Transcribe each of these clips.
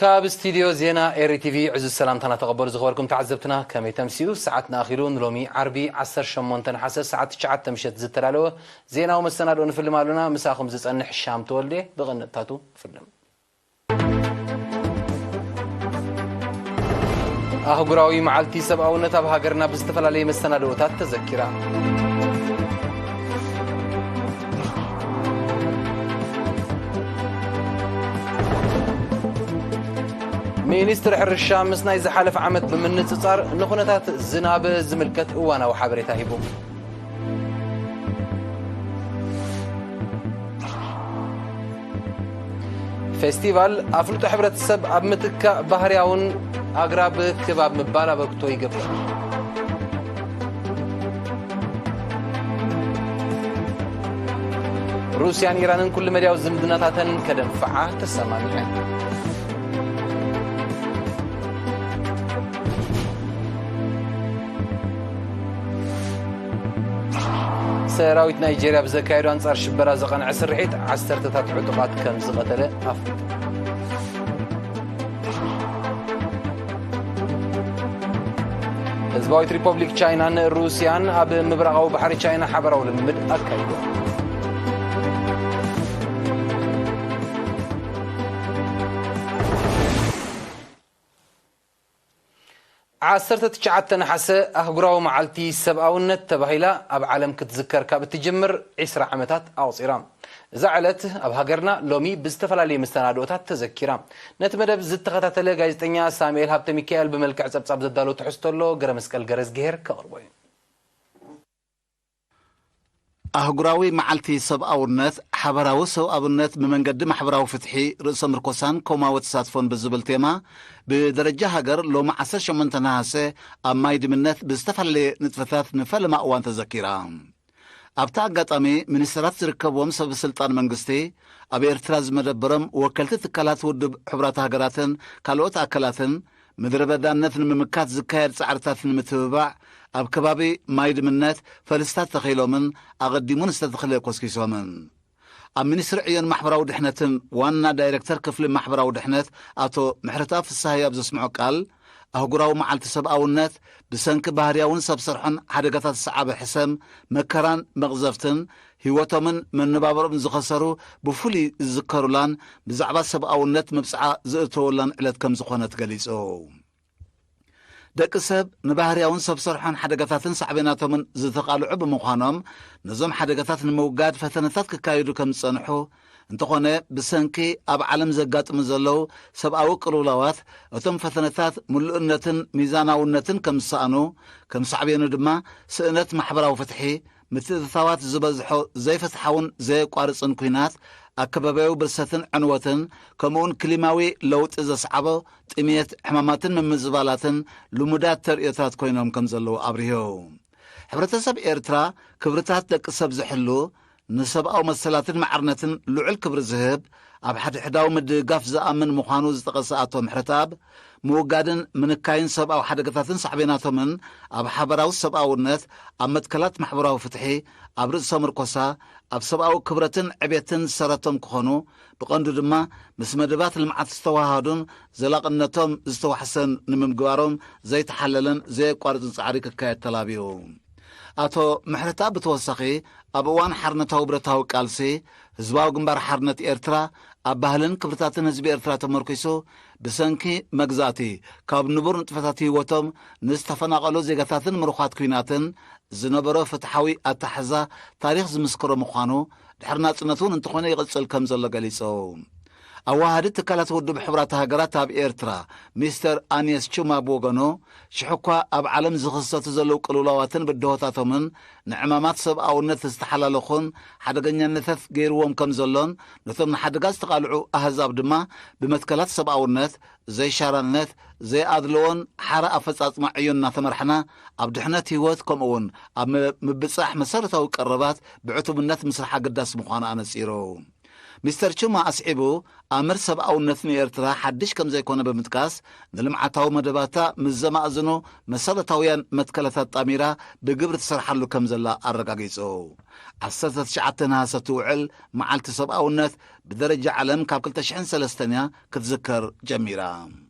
كاب استديو زينا إيري تي في عز السلام تنا تقبل زغوركم تعذبتنا كم يتمسيو ساعتنا آخرون لومي عربي عصر شمون تنحسس ساعات تشعت تمشت زتلالو زينا ومستندون فيلم مالونا مساخم زتنح الشام تولي بغنتاتو فيلم أهجراوي معلتي سبعة ونتاب هاجرنا باستفلالي مستندوتات تذكرا مينستر حرشام مسنا إذا حلف عمد بمن تصار نخونتات زناب زملكت وانا وحبرتها هيبو فيستيفال أفلوت حبرت السب أبمتك بحرياون أقرب كباب مبالا بكتو يقبل روسيا إيران كل مريا وزمدناتاتن كدنفعة تسمانيين سراويت نيجيريا بزكايرو أنصار شبرا زقن عسر رحيت عسر تتات عطقات كم زغتله أفريقيا حزباويت ريبوبليك تشاينا روسيان أب مبرغو بحري تشاينا حبرو لمد أكايدو عسرت تشعت نحسه أهجراو معلتي سبعونت تبهيلا أب عالم كتذكر كابتجمر عسر عمتات أو صيرام زعلت أب هاجرنا لومي بستفلالي مستندوتات تذكرام نتمدب زت قتاتله جايزتنيا ساميل هابت ميكائيل بملك عصب زدالو تحستلو جرمسكال جرز جهر كأربعين أهجراوي معلتي سبعونت حبراو سو أبنت بمنقدم حبراو فتحي رئيس مركوسان كوما وتساتفون بالزبل تيما بدرجة هاجر لو مع عسر شمن تنهاسه أما يدمنت بستفلالي نتفتات نفل ما أوان تذكرام أبتاع قطامي منسترات تركبهم سب سلطان منقستي أبي ارتراز مدبرم وكلت تكالات ودب حبرات هاجراتن كالوت أكلاتن مدربة دانتن ممكات زكاير سعرتاتن متبع أب كبابي مايد منات فلستات تخيلومن أقدمون استدخل كوسكيسومن أب منستر عيان محبراو دحنتن وانا دايركتر كفل محبراو دحنت أتو محرتاف السهياب زسمعو قال أهجراو معلت سبعونت بسنك بهرياون سبسرحن حدقات الصعاب حسام مكران مغزفتن هيوتمن من نبابرم زخسرو بفولي الذكرولان بزعبات سبعونت مبسعة زئتولان علت كم زخونت قليسو دك سب نبهرياون سبسرحن حدقاتن صعبيناتمن زتقالعو بمخانم نظام حدقات الموجاد فتنتات كايدو كم صنحو انتخونه بسنكي أب عالم زقات مزلو سبعو قلولوات وتم فتنتات ملؤنتن ميزاناونتن كم سانو كم صعبينو دما سئنت محبراو فتحي متثاوات زبزحو زي فتحاون زي قارصن كوينات أكبابيو برستن عنوتن كمون كليماوي لوت إذا صعبو تميت حماماتن من مزبالاتن لمدات ترئيتات كوينهم كم زلو أبريهو حبرتسب إيرترا كبرتات دك سب زحلو نسب أو مسلاتن معرنتن لعل كبر الزهب أب حد حداو مدقاف زأمن مخانو زتقساءاتو محرتاب موقادن من الكاين سب أو حد قطاتن صعبيناتو من أب حبراو سب أو النت أب متكلات محبراو فتحي أب رئيس مركوسا أب سب أو كبرتن عبيتن سرطم كخونو بقندو دما مسمدبات المعات استواهادون زلاقنتهم استوحسن نممقوارهم زي تحللن زي قواردن صعريك كايت تلابيو أتو محرتاب بتوسخي أبوان حرنتاو برتاو قالسي هزباو جنبار حرنت إرترا أبهلن كبرتاتن هزب إرترا تمركيسو بسنكي مجزاتي كاب نبور نتفتاتي وتم نستفناقلو زيغتاتن مروخات كويناتن زنبرو فتحاوي التحزة تاريخ زمسكرو مخانو دحرنا تنتون انتخوني يغسل كمزل قليسو أواهدت تكالات ودب حبرات هاجرات أب إيرترا مستر أنيس شوما بوغانو شحكوا أب عالم زخصة زلو قلولواتن بدهوتاتهم نعمامات سب أو نت استحلالخون حدقنيا نثث غيروهم كمزلون نثم حدقاز تقالعو أهزاب دما بمتكالات سب أو نت زي شارنت زي أدلون حرا أفصاص معيوننا ثمرحنا أب دحنت هيوت كمون أب مبصح مسارة أو قربات بعتو النت مسرحة قداس مخانا أنا سيرو مستر شما أسعبو أمر سبعونت نيرترا حدش كم زي كونه بمتكاس نلمعتاو مدباتا مزما أزنو مسالتاويان متكلتات أميرا بقبر تسرحلو كم زلا الرقاقيسو عسرت شعتنا ستوعل معالت سبعونت بدرجة علم كابكل تشحن سلستانيا كتذكر جميرا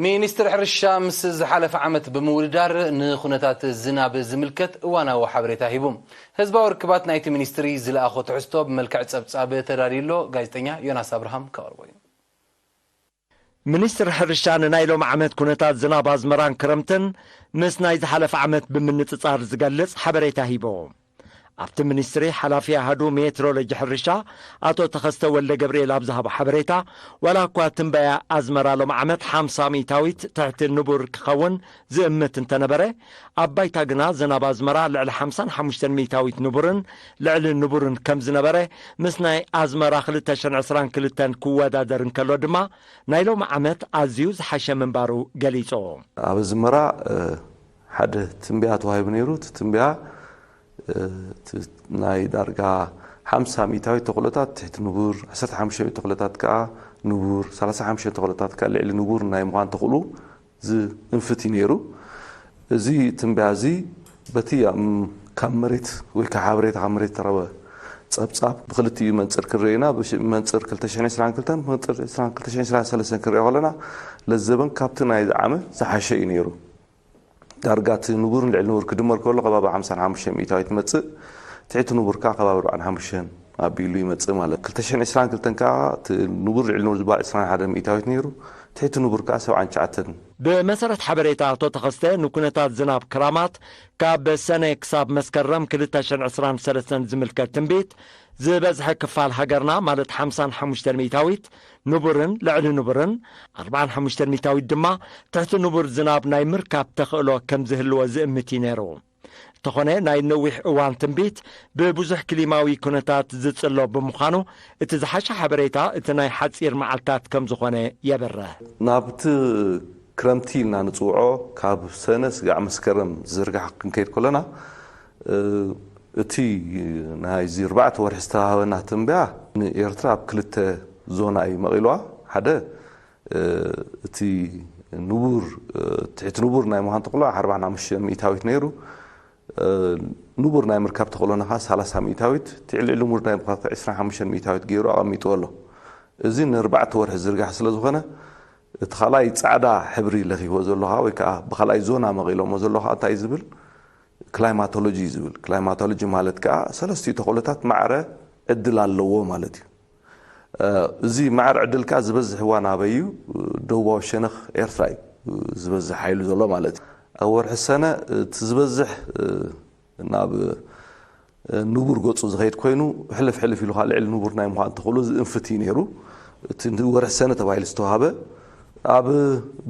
ሚኒስትር ሕርሻ ምስ ዝሓለፈ ዓመት ብምውድዳር ንኹነታት ዝናብ ዝምልከት እዋናዊ ሓበሬታ ሂቡም ህዝባዊ ርክባት ናይቲ ሚኒስትሪ ዝለኣኾ ትሕዝቶ ብመልክዕ ጸብጻብ ተዳልዩሎ ጋዜጠኛ ዮናስ አብርሃም ከቕርቦ እዩ ሚኒስትር ሕርሻ ንናይ ሎም ዓመት ኩነታት ዝናብ ኣዝመራን ክረምትን ምስ ናይ ዝሓለፈ ዓመት ብምንጽጻር ዝገልጽ ሓበሬታ ሂቦ ኣብቲ ሚኒስትሪ ሓላፊ ኣሃዱ ሜትሮሎጂ ሕርሻ ኣቶ ተኸስተ ወልደ ገብርኤል ኣብ ዝሃቦ ሓበሬታ ዋላ እኳ ትንበያ ኣዝመራ ሎም ዓመት 50 ሚታዊት ትሕቲ ንቡር ክኸውን ዝእምት እንተነበረ ኣብ ባይታ ግና ዝናብ ኣዝመራ ልዕሊ 55 ሚታዊት ንቡርን ልዕሊ ንቡርን ከም ዝነበረ ምስ ናይ ኣዝመራ 2022 ክወዳደር እንከሎ ድማ ናይ ሎም ዓመት ኣዝዩ ዝሓሸ ምንባሩ ገሊጾ ኣብ ኣዝመራ ሓደ ትንበያ ተዋሂቡ ነይሩ ትንበያ ናይ ዳርጋ 50 ሚታዊት ተኽሎታት ትሕቲ ንቡር 15 ተኽሎታት ከዓ ንቡር 35 ተኽሎታት ከዓ ልዕሊ ንቡር ናይ ምዃን ተኽእሉ ዝንፍቲ ነይሩ እዚ ትንበያ እዚ በቲ ካብ መሬት ወይ ከዓ ሓበሬታ ካብ መሬት ተረበ ጸብጻብ ብክልቲኡ መንጽር ክርኢና መንጽር 2022 መንጽር 2023 ክርኢዮ ከለና ለዘበን ካብቲ ናይ ዝዓመ ዝሓሸ እዩ ነይሩ ዳርጋት ንቡር ልዕሊ ንቡር ክድመር ከሎ ከባቢ 55 ሚታዊት መጽእ ትሕቲ ንቡር ከዓ ከባቢ 45 ኣቢሉ ይመጽእ ማለት 2022 ከዓ ንቡር ልዕሊ ንቡር ዝባል 21 ሚታዊት ነይሩ ትሕቲ ንቡር ከዓ 79 ብመሰረት ሓበሬታ ኣቶ ተኸስተ ንኩነታት ዝናብ ክራማት ካብ ሰነ ክሳብ መስከረም 2023 ዝምልከት ትንቢት ዝበዝሐ ክፋል ሃገርና ማለት 55 ሚታዊት ንቡርን ልዕሊ ንቡርን 45 ሚታዊት ድማ ትሕቲ ንቡር ዝናብ ናይ ምርካብ ተኽእሎ ከም ዝህልዎ ዝእምት ነይሩ ተኾነ ናይ ነዊሕ እዋን ትንቢት ብብዙሕ ክሊማዊ ኩነታት ዝጽሎ ብምዃኑ እቲ ዝሓሸ ሓበሬታ እቲ ናይ ሓጺር መዓልታት ከም ዝኾነ የበርህ ናብቲ ክረምቲ ኢልና ንጽውዖ ካብ ሰነ ስጋዕ መስከረም ዝርጋሕ ክንከይድ ከለና እቲ ናይ ዚ 4 ወርሒ ዝተዋህበና ትንበያ ንኤርትራ ኣብ ክልተ ዞና እዩ መቒልዋ ሓደ እቲ ንቡር ትሕቲ ንቡር ናይ ምዃን ተኽእሎ 45 ሚታዊት ነይሩ ንቡር ናይ ምርካብ ተኽእሎና ከዓ 30 ሚታዊት ትዕልዕሊ ንቡር ናይ ምርካብ 25 ሚታዊት ገይሩ ኣቐሚጥዎ ኣሎ እዚ ን4 ወርሒ ዝርጋሕ ስለ ዝኾነ እቲ ኻልኣይ ጻዕዳ ሕብሪ ለኺቦ ዘሎ ከዓ ወይ ከዓ ብኻልኣይ ዞና መቒሎሞ ዘሎ ከዓ እንታይ ዝብል ክላይማቶሎጂ ዝብል ክላይማቶሎጂ ማለት ከዓ ሰለስቲኡ ተኽእሎታት ማዕረ ዕድል ኣለዎ ማለት እዩ እዚ ማዕረ ዕድል ከዓ ዝበዝሕ እዋን ኣበይ እዩ ደቡባዊ ሸነኽ ኤርትራ እዩ ዝበዝሕ ሓይሉ ዘሎ ማለት እዩ ኣብ ወርሒ ሰነ እቲ ዝበዝሕ ናብ ንቡር ገፁ ዝኸይድ ኮይኑ ሕልፍ ሕልፍ ኢሉ ከዓ ልዕሊ ንቡር ናይ ምዃን ተኽእሉ ዝእንፍት እዩ ነይሩ እቲ ወርሒ ሰነ ተባሂሉ ዝተዋሃበ ኣብ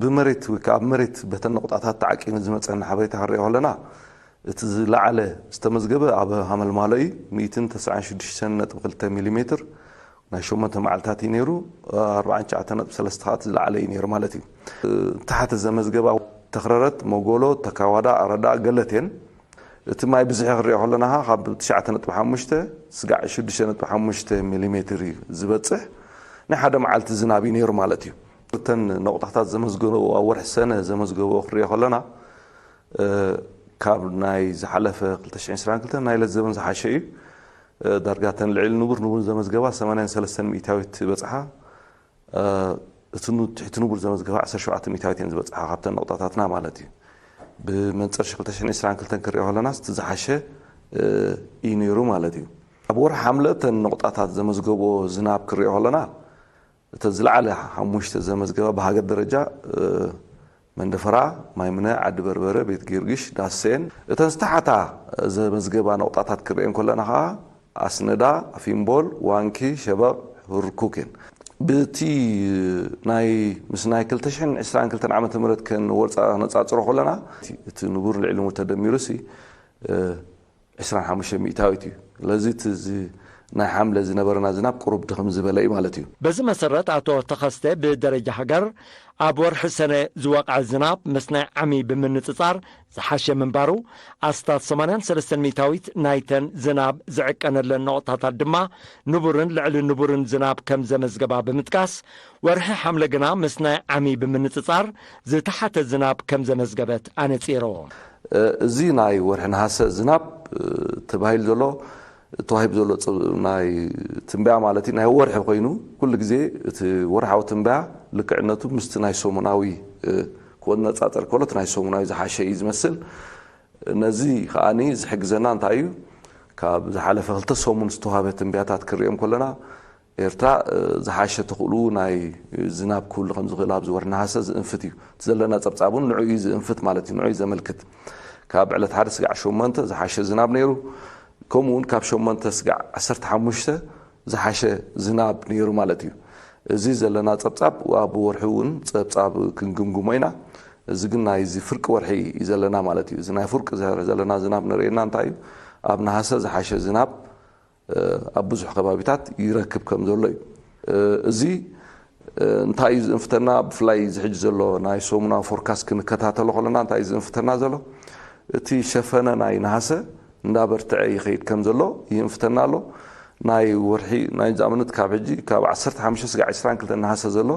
ብመሬት ወይ ከዓ ኣብ መሬት በተን ነቑጣታት ተዓቂኑ ዝመፀና ሓበሬታ ክንሪኦ ከለና እቲ ዝለዓለ ዝተመዝገበ ኣብ ሃመልማሎ እዩ 196.2 ሚሊ ሜትር ናይ 8 መዓልታት እዩ ነይሩ 49.3 ኻት ዝለዓለ እዩ ነይሩ ማለት እዩ ታሕቲ ዘመዝገባ ተኽረረት መጎሎ ተካዋዳ ኣረዳ ገለቴን እቲ ማይ ብዝሒ ክንሪኦ ከለና ካብ 9.5 ስጋዕ 6.5 ሚሊ ሜትር እዩ ዝበፅሕ ናይ ሓደ መዓልቲ ዝናብ እዩ ነይሩ ማለት እዩ እተን ነቑጣታት ዘመዝገበ ኣብ ወርሒ ሰነ ዘመዝገበ ክንሪኦ ከለና ካብ ናይ ዝሓለፈ 2022 ናይ ለዘበን ዝሓሸ እዩ ዳርጋተን ልዕሊ ንቡር ዘመዝገባ 83 ሚታዊት በፅሓ እቲ ትሕቲ ንቡር ዘመዝገባ 17 ሚታዊት እየን ዝበፅሓ ካብተን ነቑጣታትና ማለት እዩ ብመንፅር 2022 ክንሪኦ ከለና እቲ ዝሓሸ እዩ ነይሩ ማለት እዩ ኣብ ወርሒ ሓምለ እተን ነቑጣታት ዘመዝገቦ ዝናብ ክንሪኦ ከለና እቲ ዝለዓለ 5 ዘመዝገባ ብሃገር ደረጃ መንደፈራ ማይምነ ዓዲ በርበረ ቤት ጊርግሽ ዳሴን እተን ዝተሓታ ዘመዝገባ ነቑጣታት ክርአን ከለና ከዓ ኣስነዳ ፊምቦል ዋንኪ ሸበቕ ሁርኩክን ብቲ ናይ ምስ ናይ 2022 ዓመተ ምህረት ክንወርፃ ነፃፅሮ ከለና እቲ ንቡር ልዕሊ ንቡር ተደሚሩሲ 25 ሚታዊት እዩ ለዚ እቲ ናይ ሓምለ ዝነበረና ዝናብ ቁሩብ ድኽም ዝበለ እዩ ማለት እዩ በዚ መሰረት ኣቶ ተኸስተ ብደረጃ ሃገር ኣብ ወርሒ ሰነ ዝወቕዐ ዝናብ ምስ ናይ ዓሚ ብምንጽጻር ዝሓሸ ምንባሩ ኣስታት 83 ሚታዊት ናይተን ዝናብ ዝዕቀነለን ነቑጣታት ድማ ንቡርን ልዕሊ ንቡርን ዝናብ ከም ዘመዝገባ ብምጥቃስ ወርሒ ሓምለ ግና ምስ ናይ ዓሚ ብምንጽጻር ዝተሓተ ዝናብ ከም ዘመዝገበት ኣነጺሮ እዚ ናይ ወርሒ ነሓሰ ዝናብ ተባሂሉ ዘሎ ተዋሂብ ዘሎ ናይ ትንበያ ማለት እዩ ናይ ወርሒ ኮይኑ ኩሉ ግዜ እቲ ወርሓዊ ትንበያ ልክዕነቱ ምስቲ ናይ ሰሙናዊ ክወነጻጸር ከሎት ናይ ሰሙናዊ ዝሓሸ እዩ ዝመስል ነዚ ከዓኒ ዝሕግዘና እንታይ እዩ ካብ ዝሓለፈ 2 ሰሙን ዝተዋሃበ ትንበያታት ክሪኦም ከለና ኤርትራ ዝሓሸ ትኽእሉ ናይ ዝናብ ክህሉ ከም ዝኽእል ኣብዚ ወርሒ ነሓሰ ዝእንፍት እዩ እቲ ዘለና ጸብጻቡን ንዕኡ ዝእንፍት ማለት እዩ ንዕኡ ዘመልክት ካብ ዕለት 1 ስጋዕ 8 ዝሓሸ ዝናብ ነይሩ ከምኡውን ካብ 8 ስጋዕ 15 ዝሓሸ ዝናብ ነይሩ ማለት እዩ እዚ ዘለና ጸብጻብ ኣብ ወርሒ እውን ጸብጻብ ክንግምግሞ ኢና እዚ ግን ናይ ፍርቂ ወርሒ እዩ ዘለና ማለት እዩ እዚ ናይ ፍርቂ ዘለና ዝናብ ንሪአና እንታይ እዩ ኣብ ነሓሰ ዝሓሸ ዝናብ ኣብ ብዙሕ ከባቢታት ይረክብ ከም ዘሎ እዩ እዚ እንታይ እዩ ዝእንፍተና ብፍላይ ዝሕጂ ዘሎ ናይ ሰሙናዊ ፎርካስት ክንከታተሎ ከለና እንታይ እዩ ዝእንፍተና ዘሎ እቲ ሸፈነ ናይ ነሓሰ እንዳበርትዐ ይኸይድ ከም ዘሎ ይንፍተና ኣሎ ናይ ወርሒ ናይ ዛምነት ካብ ሕጂ ካብ 15 ስጋዕ 22 ነሓሰ ዘሎ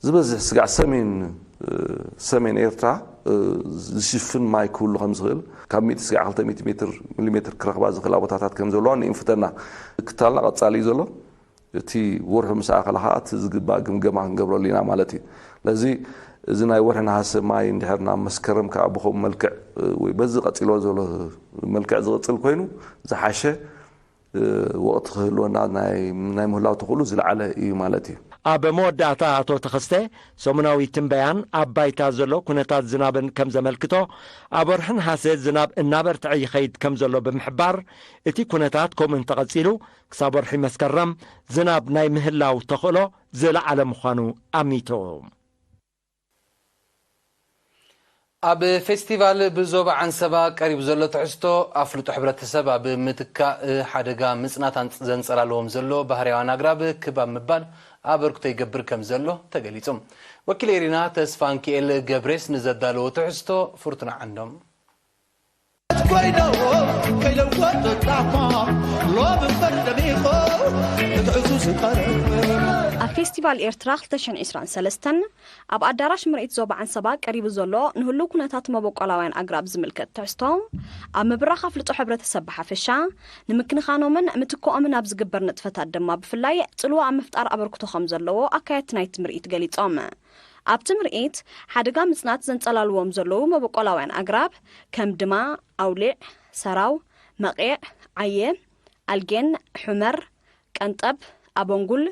ዝበዝሕ ስጋዕ ሰሜን ኤርትራ ዝሽፍን ማይ ክህሉ ከም ዝኽእል ካብ 100 ስጋዕ 200 ሚሊሜትር ክረኽባ ዝኽእል ቦታታት ከም ዘለዋ ይንፍተና ክታልና ቀጻሊ እዩ ዘሎ እቲ ወርሒ ምስ ኣኸለ ከዓ እቲ ዝግባእ ግምገማ ክንገብረሉ ኢና ማለት እዩ ለዚ እዚ ናይ ወርሒ ነሓሰ ማይ እንድሕር ናብ መስከረም ከዓ ብኸምኡ መልክዕ ወይ በዚ ቀፂሎ ዘሎ መልክዕ ዝቕፅል ኮይኑ ዝሓሸ ወቕቲ ክህልወና ናይ ምህላው ተኽእሉ ዝለዓለ እዩ ማለት እዩ ኣብ መወዳእታ ኣቶ ተኸስተ ሰሙናዊ ትንበያን ኣብ ባይታ ዘሎ ኩነታት ዝናብን ከም ዘመልክቶ ኣብ ወርሒ ነሓሰ ዝናብ እናበርትዐ ይኸይድ ከም ዘሎ ብምሕባር እቲ ኩነታት ከምኡ እንተቐፂሉ ክሳብ ወርሒ መስከረም ዝናብ ናይ ምህላው ተኽእሎ ዝለዓለ ምዃኑ ኣሚቶ ኣብ ፌስቲቫል ብዞባ ዓንሰባ ቀሪቡ ዘሎ ትሕዝቶ ኣፍልጦ ሕብረተሰብ ኣብ ምትካእ ሓደጋ ምጽናት ዘንጸላልዎም ዘሎ ባህርያውን ኣግራብ ክባብ ምባል ኣበርክቶ ይገብር ከም ዘሎ ተገሊጾም ወኪል ኤሪና ተስፋንኪኤል ገብሬስ ንዘዳለዎ ትሕዝቶ ፍርቱና ዓንዶም ኣብ ፌስቲቫል ኤርትራ 2023 ኣብ ኣዳራሽ ምርኢት ዞባ ዓንሰባ ቀሪቡ ዘሎ ንህሉ ኩነታት መበቆላውያን ኣግራብ ዝምልከት ትሕዝቶ ኣብ ምብራኽ ኣፍልጦ ሕብረተሰብ ብሓፈሻ ንምክንኻኖምን ምትክኦምን ኣብ ዝግበር ንጥፈታት ድማ ብፍላይ ጽልዋ ኣብ ምፍጣር ኣበርክቶ ከም ዘለዎ ኣካየድቲ ናይቲ ምርኢት ገሊጾም ኣብቲ ምርኢት ሓደጋ ምጽናት ዘንጸላልዎም ዘለዉ መበቆላውያን ኣግራብ ከም ድማ ኣውሊዕ ሰራው መቂዕ ዓየ ኣልጌን ሕመር ቀንጠብ ኣበንጉል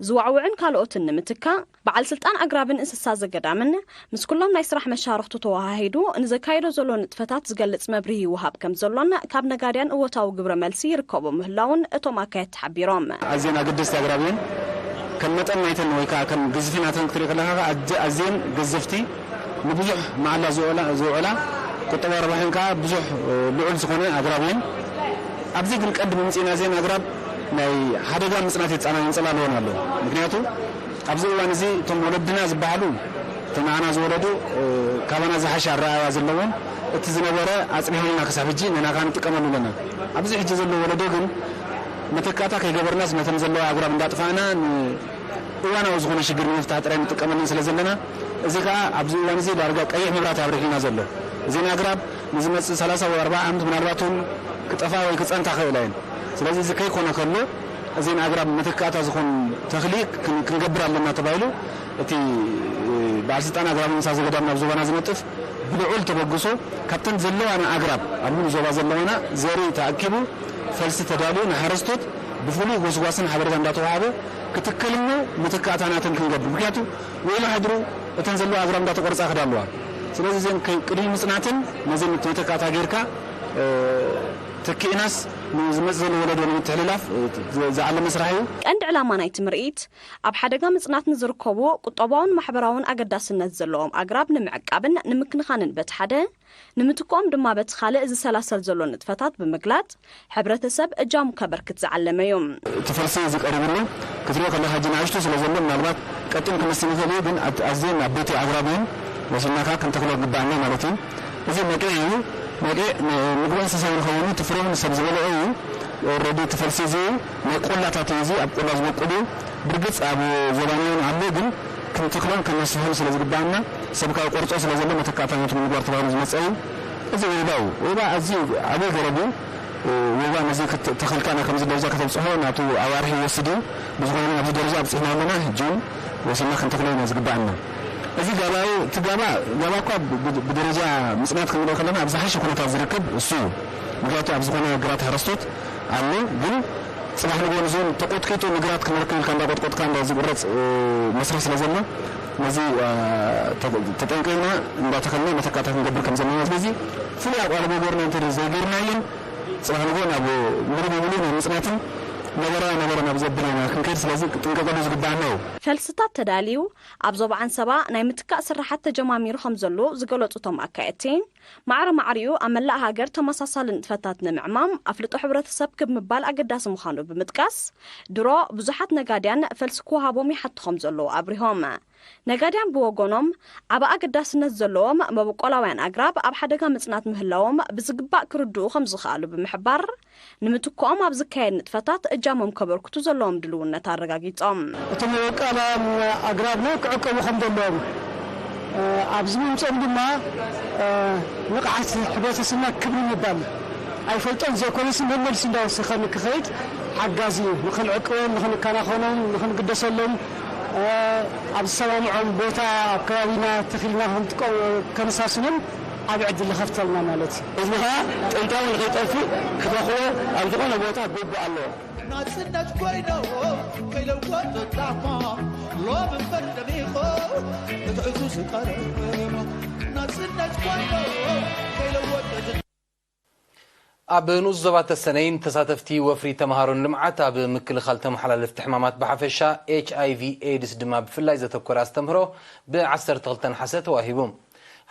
ዝዋዕውዕን ካልኦትን ንምትካ በዓል ስልጣን ኣግራብን እንስሳ ዘገዳምን ምስ ኩሎም ናይ ስራሕ መሻርክቱ ተዋሃሂዱ ንዘካይዶ ዘሎ ንጥፈታት ዝገልጽ መብርሂ ይወሃብ ከም ዘሎን ካብ ነጋድያን እወታዊ ግብረ መልሲ ይርከቡ ምህላውን እቶም ኣካየድቲ ሓቢሮም ኣዝየን ኣገደስቲ ኣግራብን ከም መጠን ናይተን ወይ ከዓ ከም ግዝፊናተን ክትርኢ ከለካ ኣዝየን ገዘፍቲ ንብዙሕ መዓላ ዝውዕላ ቁጠባ ረባሕን ከዓ ብዙሕ ልዑል ዝኾነ ኣግራብ እየን ኣብዚ ግን ቀንዲ ምምፂና እዚአን ኣግራብ ናይ ሓደጋ ምጽናት የፃና ንጸላልዎን ኣለዎ ምክንያቱ ኣብዚ እዋን እዚ እቶም ወለድና ዝበሃሉ እቶም ንዓና ዝወለዱ ካባና ዝሓሸ ኣረኣያ ዘለዎም እቲ ዝነበረ ኣፅኒሖምና ክሳብ ሕጂ ንናኻ ንጥቀመሉ ኣለና ኣብዚ ሕጂ ዘሎ ወለዶ ግን መተካእታ ከይገበርናስ ነተን ዘለዋ ኣግራብ እንዳጥፋእና እዋናዊ ዝኾነ ሽግር ንምፍታሕ ጥራይ ንጥቀመለን ስለ ዘለና እዚ ከዓ ኣብዚ እዋን እዚ ዳርጋ ቀይሕ መብራት ኣብሪሂልና ዘሎ እዚን ኣግራብ ንዝመፅእ 30 ወይ 40 ዓመት ምናልባት እውን ክጠፋ ወይ ክፀንታ ክእላ እየን ስለዚ እዚ ከይኮነ ከሎ እዚን ኣግራብ መተካእታ ዝኾን ተኽሊ ክንገብር ኣለና ተባሂሉ እቲ በዓል ስልጣን ኣግራብ እንስሳ ዘገዳም ናብ ዞባና ዝነጥፍ ብልዑል ተበግሶ ካብተን ዘለዋና ኣግራብ ኣብ ሙሉ ዞባ ዘለዋና ዘርኢ ተኣኪቡ ፈልሲ ተዳልዩ ንሓረስቶት ብፍሉይ ጎስጓስን ሓበሬታ እንዳተዋሃበ ክትከልሞ መተካእታናተን ክንገብር ምክንያቱ ወይላ ሓድሩ እተን ዘለዋ ኣግራብ እንዳተቆርፃ ክዳልዋ ስለዚ እዘን ቅድሚ ምጽናትን ነዘን መተካእታ ጌርካ ተኪእናስ ዝመፅእ ወለዶ ንምትሕልላፍ ዝዓለመ ስራሕ እዩ ቀንዲ ዕላማ ናይቲ ምርኢት ኣብ ሓደጋ ምጽናት ንዝርከቡ ቁጠባውን ማሕበራውን ኣገዳስነት ዘለዎም ኣግራብ ንምዕቃብን ንምክንኻንን በቲ ሓደ ንምትኮም ድማ በቲ ካልእ ዝሰላሰል ዘሎ ንጥፈታት ብምግላጽ ሕብረተሰብ እጃሙ ከበርክት ዝዓለመ እዩ ተፈልሲ ዝቀርብሉ ክትሪኦ ከለካ ጅናሽቱ ስለ ዘሎ ምናልባት ቀጥም ክመስል ይኽእል እዩ ግን ኣዝየን ዓበይቲ ኣግራብ እዮም ወሲናካ ክንተክሎ ግባአና ማለት እዩ እዚ መቂዕ እዩ መቂዕ ምግቢ እንስሳ ንኸውን ትፍሮም ሰብ ዝበልዑ እዩ ኦልሬዲ ተፈልሲ እዚ ናይ ቆላታት እዩ እዚ ኣብ ቆላ ዝበቁሉ ብርግፅ ኣብ ዘባንያን ኣሎ ግን ክንተክሎን ከነስሕም ስለ ዝግባአና ሰብ ካብ ቆርጾ ስለ ዘሎ መተካፋይነቱ ምግባር ተባሂሉ ዝመፀ እዩ እዚ ወይባ ኣዝዩ ዓብይ ገረብ እዩ ወይባ ነዚ ተኽልካና ከምዚ ደረጃ ከተብፅሖ ናቱ ኣዋርሒ ይወስድ እዩ ብዝኾነ ኣብዚ ደረጃ ኣብፅሕና ኣለና ሕጂ ወሲና ክንተክሎ ኢና ዝግባአና እዚ ጋባው ትጋባ እኳ ብደረጃ ምጽናት ክንብሎ ከለና ኣብ ዝሓሸ ኩነታት ዝርከብ እሱ ምክንያቱ ኣብ ዝኾነ ግራት ሃረስቶት ኣሎ ግን ጽባሕ ንጎን ዞን ተቆጥቂጡ ንግራት ክንረክብ ካንዳ ቆጥቆጥካ እንዳ ዝቁረጽ መስርሕ ስለ ዘሎ ነዚ ተጠንቀና እንዳተኸልና መተካታት ንገብር ከም ዘለና ስለዚ ፍሉይ ኣቋልቦ ገርና እንተ ዘይገርናየን ጽባሕ ንጎን ኣብ ሙሉ በሙሉ ናይ ምጽናትን ነበራ ናብ ዘብለና ክንከይድ ስለዚ ጥንቀቀሉ ዝግባአና እዩ ፈልስታት ተዳልዩ ኣብ ዞባ ዓንሰባ ናይ ምትካእ ስራሓት ተጀማሚሩ ከም ዘሎ ዝገለጹቶም ኣካየቲ ማዕረ ማዕሪኡ ኣብ መላእ ሃገር ተመሳሳሊ ንጥፈታት ንምዕማም ኣፍልጦ ሕብረተሰብ ክምባል ኣገዳሲ ምዃኑ ብምጥቃስ ድሮ ብዙሓት ነጋድያን ፈልሲ ክወሃቦም ይሓትኾም ዘለዉ ኣብሪሆም ነጋድያን ብወገኖም ዓብ ኣገዳስነት ዘለዎም መበቆላውያን ኣግራብ ኣብ ሓደጋ ምጽናት ምህላዎም ብዝግባእ ክርድኡ ከም ዝኽኣሉ ብምሕባር ንምትኮኦም ኣብ ዝካየድ ንጥፈታት እጃሞም ከበርክቱ ዘለዎም ድልውነት ኣረጋጊጾም እቶም መበቆላውያን ኣግራብ ክዕቀቡ ከም ዘለዎም ኣብዚ ምምፆም ድማ ንቕዓት ሕብረተሰብና ክብሪ ይባል ኣይፈልጦን ዘይኮነስ መመልሲ እንዳወሰኸን ክኸይድ ሓጋዚ ንኽንዕቅቦም ንኽንከናኸኖም ንኽንግደሰሎም ኣብ ዝሰማምዖም ቦታ ኣብ ከባቢና ተኺልና ከመሳስሎም ዓብ ዕድል ዝኸፍተልና ማለት እዩ እዚ ከዓ ጥንታዊ ንኸይጠፍእ ክረኽቦ ኣብ ዝኾነ ቦታ ግቡእ ኣለዎ ናጽነት ኮይኖ ከይለወጥ ጣዕማ ሎብ ፈርደሚኾ እትዕቱ ስቀረሞ ናጽነት ኮይኑ ከይለወጥ ኣብ ንኡስ ዞባ ተሰነይን ተሳተፍቲ ወፍሪ ተምሃሮን ልምዓት ኣብ ምክልኻል ተመሓላለፍቲ ሕማማት ብሓፈሻ HIV ኤድስ ድማ ብፍላይ ዘተኮረ ኣስተምህሮ ብ12 ሓሰ ተዋሂቡ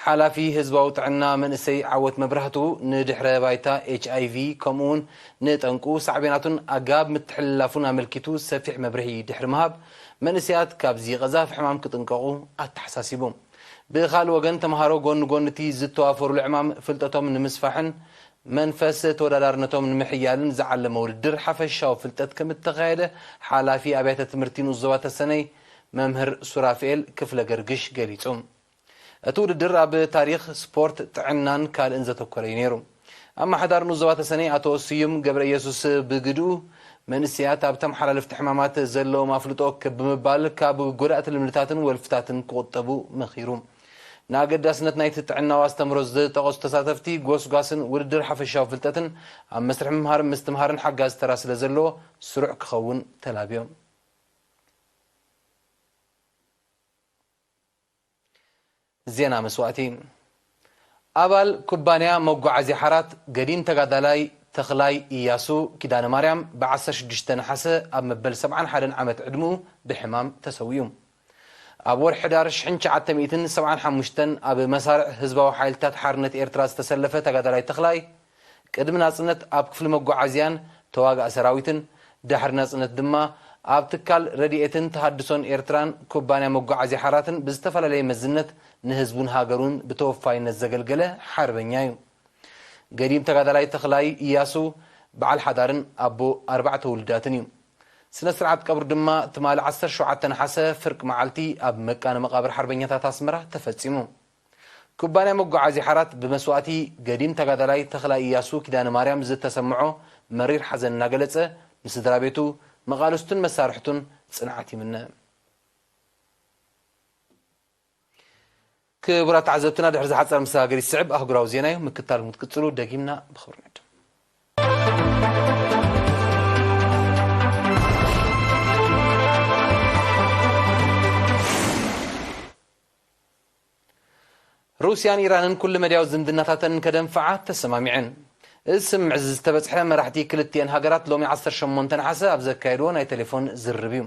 ሓላፊ ህዝባዊ ጥዕና መንእሰይ ዓወት መብራህቱ ንድሕረ ባይታ HIV ከምኡውን ንጠንቁ ሳዕቤናቱን ኣጋብ ምትሕልላፉን ኣመልኪቱ ሰፊሕ መብርሂ ድሕሪ ምሃብ መንእሰያት ካብዚ ቀዛፍ ሕማም ክጥንቀቑ ኣተሓሳሲቡ ብኻልእ ወገን ተምሃሮ ጎኒ እቲ ዝተዋፈሩሉ ዕማም ፍልጠቶም ንምስፋሕን መንፈስ ተወዳዳርነቶም ንምሕያልን ዝዓለመ ውድድር ሓፈሻዊ ፍልጠት ከም እተኻየደ ሓላፊ ኣብያተ ትምህርቲ ንኡስ ዞባ ተሰነይ መምህር ሱራፌል ክፍለ ገርግሽ ገሊጹ እቲ ውድድር ኣብ ታሪክ ስፖርት ጥዕናን ካልእን ዘተኮረ እዩ ነይሩ ኣማሓዳር ንኡስ ዞባ ተሰነይ ኣቶ ስዩም ገብረ ኢየሱስ ብግድኡ መንእሰያት ኣብ ተመሓላለፍቲ ሕማማት ዘለዎም ኣፍልጦ ብምባል ካብ ጎዳእቲ ልምድታትን ወልፍታትን ክቁጠቡ መኺሩ ንኣገዳስነት ናይቲ ጥዕናዊ ኣስተምህሮ ዝተቐሱ ተሳተፍቲ ጎስጓስን ውድድር ሓፈሻዊ ፍልጠትን ኣብ መስርሕ ምምሃርን ምስትምሃርን ሓጋዝ ተራ ስለ ዘለዎ ስሩዕ ክኸውን ተላብዮም ዜና መስዋእቲ ኣባል ኩባንያ መጓዓዝያ ሓራት ገዲም ተጋዳላይ ተኽላይ ኢያሱ ኪዳነ ማርያም ብ16 ነሓሰ ኣብ መበል 71 ዓመት ዕድሙ ብሕማም ተሰውዩ ኣብ ወርሒ ሕዳር 1975 ኣብ መሳርዕ ህዝባዊ ሓይልታት ሓርነት ኤርትራ ዝተሰለፈ ተጋዳላይ ተኽላይ ቅድሚ ናጽነት ኣብ ክፍሊ መጓዓዝያን ተዋጋእ ሰራዊትን ድሕሪ ናጽነት ድማ ኣብ ትካል ረድኤትን ተሃድሶን ኤርትራን ኩባንያ መጓዓዝያ ሓራትን ብዝተፈላለየ መዝነት ንህዝቡን ሃገሩን ብተወፋይነት ዘገልገለ ሓርበኛ እዩ ገዲም ተጋዳላይ ተኽላይ ኢያሱ በዓል ሓዳርን ኣቦ 4 ውልዳትን እዩ ስነ ስርዓት ቀብሩ ድማ ትማል 17 ነሓሰ ፍርቂ መዓልቲ ኣብ መቃነ መቃብር ሓርበኛታት ኣስመራ ተፈጺሙ ኩባንያ መጓዓዝያ ሓራት ብመስዋእቲ ገዲም ተጋዳላይ ተኽላይ ኢያሱ ኪዳነ ማርያም ዝተሰምዖ መሪር ሓዘን እናገለጸ ንስድራ ቤቱ መቃልስቱን መሳርሕቱን ጽንዓት ይምነ ክቡራት ዓዘብትና ድሕሪ ዝሓፀረ መሰጋገሪ ስዕብ ኣህጉራዊ ዜና እዩ ምክታል ክትቅጽሉ ደጊምና ብኽብሪ ንዕድም روسيان إيران كل مدياو زمدناتن كدنفعات تسمامعن اسم عزز تبصحه مرحتي كلتين هاجرات لومي 18 نحاسه اب زكايدو ناي تليفون زربيو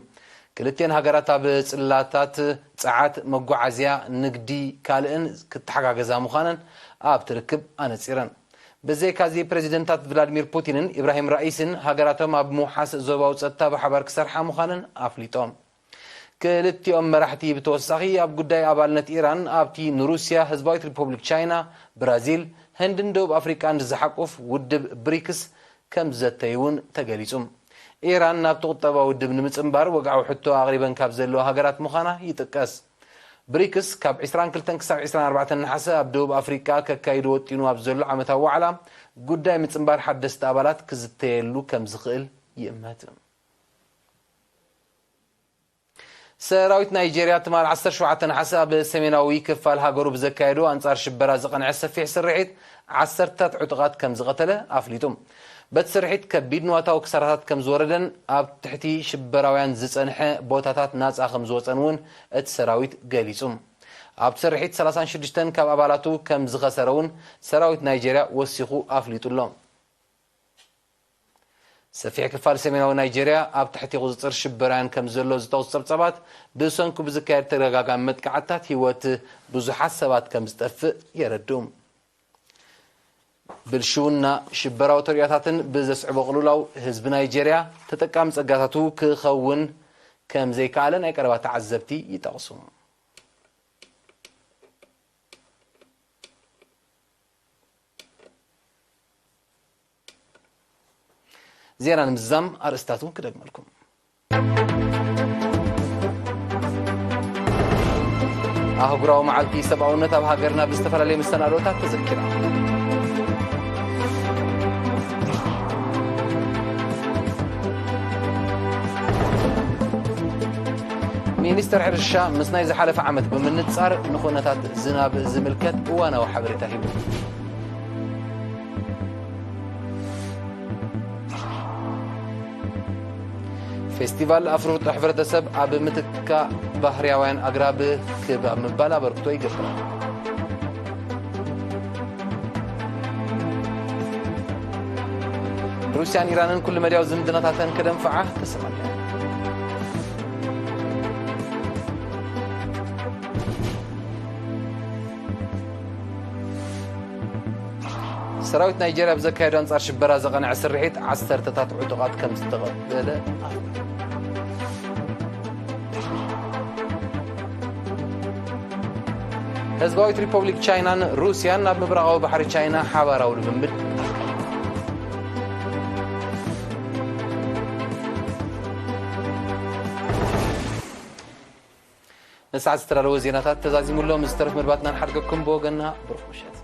كلتين هاجرات اب صلاتات صعات مغعازيا نقدي كالئن كتحغاغزا مخانن اب تركب انصيرن بزي كازي بريزيدنتات فلاديمير بوتينن ابراهيم رئيسن هاجراتهم اب موحاس زوباو صتا بحبر كسرحا مخانن افليطوم كلتيوم مرحتي بتوسخي اب غداي ابالنت ايران ابتي روسيا حزباويت ريبوبليك تشاينا برازيل هندن دوب افريكا زحقف ودب بريكس كم زتيون تغليصم ايران ناب تقطبا ودب نمصنبار وقعو حتو تقريبا كاب زلو هاجرات مخانا يتقاس بريكس كاب 22 كساب 24 نحاسه اب دوب افريكا ككايدو وطينو اب زلو عمتا وعلا غداي مصنبار حدست ابالات كزتيلو كم زخيل يمات سراويت نيجيريا تمال 17 نحاسه بسميناوي كفال هاجرو بزكايدو انصار شبرا زقنع سفيح سرعيت 10 عطقات كم زقتله افليتم بتسرحيت كبيد نواتاو كسرات كم زوردن اب تحتي شبراويان زصنحه بوتاتات ناصا خم زوصنون ات سراويت غليصم اب تسرحيت 36 كاب ابالاتو كم زخسرون سراويت نيجيريا وسيخو افليتولم سفيح كفال سميناوي نيجيريا اب تحتي غزصر شبران كم زلو زتوصل صبات بسنكو بزكاير ترغاغام متقعتات هيوت بزحات سبات كم زطف يردوم بالشونا شبراو ترياتاتن بزسعب قلولاو حزب نيجيريا تتقام صغاتاتو كخون كم زي كالن اي قربات عزبتي يتقسم زيران مزام ارستاتون كدغملكم اهغراو معلتي سباونت اب هاجرنا بستفرالي مستنادوتات تذكرا مينستر حرشا مسناي زحلف عمت بمنتصار نخونتات زناب زملكت وانا وحبرته هيبو فيستيفال افروت حفرتسب اب متكا بحرياوين اقراب كبا مبالا بركتو يقبل روسيا ايران كل مدياو زمدناتاتن كدنفعه تسمعنا سراويت نيجيريا بزكايدو انصار شبرا زقنع سرحيت 10 عطقات كم استقبل حزباويت ريبوبليك تشاينا روسيا ناب مبرقاو بحر تشاينا حبراو لبنبل نسعد سترالو زيناتات تزازيمو لهم مسترف مرباتنا نحرقكم بوغنا برخوشات